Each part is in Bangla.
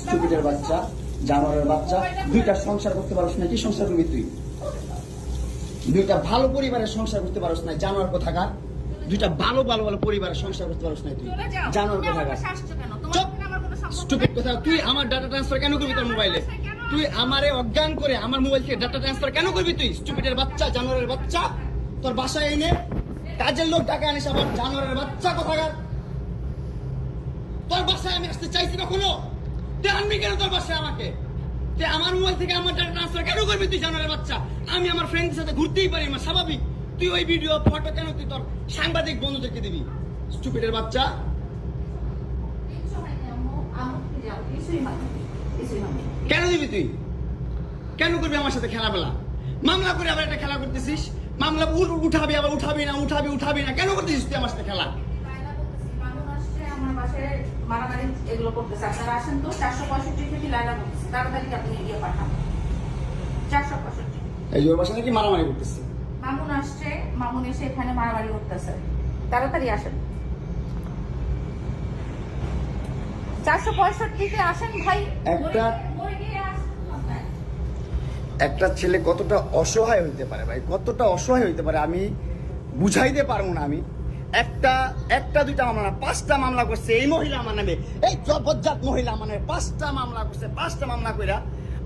স্টুপিডের বাচ্চা, জানোয়ারের বাচ্চা। দুইটা সংসার করতে পারছ না, কি সংসার করবি তুই? দুইটা ভালো পরিবারের সংসার করতে পারছ না, জানোয়ার কোথাকার। দুইটা ভালো ভালো ভালো পরিবারের সংসার করতে পারছ না তুই, জানোয়ার কোথাকার। স্টুপিড কথা। তুই আমার ডাটা ট্রান্সফার কেন করবি তোর মোবাইলে? তুই আমারে অজ্ঞান করে আমার মোবাইল থেকে ডাটা ট্রান্সফার কেন করবি তুই? স্টুপিডের বাচ্চা, জানোয়ারের বাচ্চা। তোর বাসায় এনে কাজের লোক টাকা আনিস, আবার জানোয়ারের বাচ্চা কোথাকার। তোর বাসায় আমি আসতে চাইছি কখনো? তুই আনবি কেন তোর বাসায় আমাকে? তুই আমার মোবাইল থেকে আমার ডাটা ট্রান্সফার কেন করবি তুই, জানোয়ারের বাচ্চা? আমি আমার ফ্রেন্ডের সাথে ঘুরতেই পারি না, স্বাভাবিক। তুই ওই ভিডিও ফটো কেন তুই তোর সাংবাদিক বন্ধুদেরকে দিবি? স্টুপিডের বাচ্চা। কেন দিবি তুই? কেন করবি আমার সাথে খেলাবেলা? মামলা করে আবার একটা খেলা করতেছিস। মামলা উঠাবি, আবার উঠাবি না। কেন করতেছিস তুই আমার সাথে খেলা? এই ওর বাসা নাকি মারামারি করতেছে। মামুন আসছে, মামুন এসে এখানে মারামারি করতেছে। তাড়াতাড়ি আসেন, 465 আসেন ভাই। একটা ছেলে কতটা অসহায় হইতে পারে ভাই, কতটা অসহায় হইতে পারে আমি বুঝাইতে পারবো না। আমি একটা দুইটা মামলা না, 5টা মামলা করছে এই মহিলা আমার নামে। এই জবরজাত মহিলা আমার নামে 5টা মামলা করছে। 5টা মামলা কইরা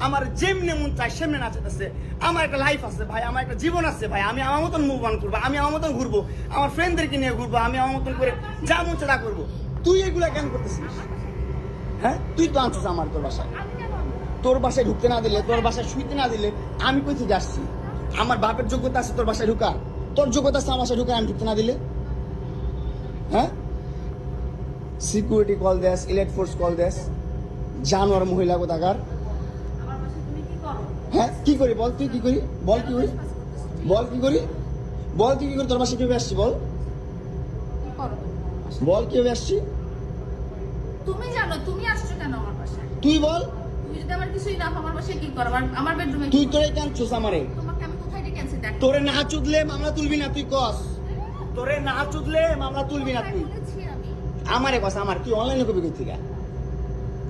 আমার যেমনে মন চাই সেমনে নাচাতেছে। আমার একটা লাইফ আছে ভাই, আমার একটা জীবন আছে ভাই। আমি আমার মতন মুভ অন করবো, আমি আমার মতন ঘুরবো, আমার ফ্রেন্ডদেরকে নিয়ে ঘুরবো, আমি আমার মতন করে যা মন চাই তা করবো। তুই এগুলা কেন করতেছিস? হ্যাঁ, তুই তো আনছিস আমার তোর বাসায়। তোর বাসায় ঢুকতে না দিলে, তোর বাসায় শুইতে না দিলে আমি কই থেকে আসছি? আমার বাপের যোগ্যতা আছে তোর বাসায় ঢুকার? তোর যোগ্যতা আছে আমার বাসায় ঢুকার আমি ঢুকতে না দিলে? হ্যাঁ, সিকিউরিটি কল দেস, ইলেট ফোর্স কল দেস, জানোয়ার মহিলা কোথাকার। হ্যাঁ, কি করি বল? তুই কি করি বল? কি করি বল? কি করি বল? তুই কি করি? তোর বাসায় কিভাবে আসছি বল? বল কিভাবে আসছি? তুমি জানো তুমি আসছো কেন আমার বাসায়? তুই বল। তুমি যদি আমার কিছুই না আমার বাসায় কি করব? আমার বেডরুমে তুই তোরে কেন চুস আমারে? তোমাকে আমি কোথায় ডেকে আনছি দেখ। তোরে না চুদলে মামলা তুলবি না তুই কস? তোরে না চুদলে মামলা তুলবি না তুই? আমারে কস আমার? তুই অনলাইনে কবি কই থেকে?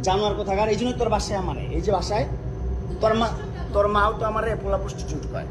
জানোয়ার কোথাকার। এই জন্য তোর বাসায় আমারে, এই যে বাসায় তোর মাও তো আমারে পোলা প্রস্টিটিউট করে।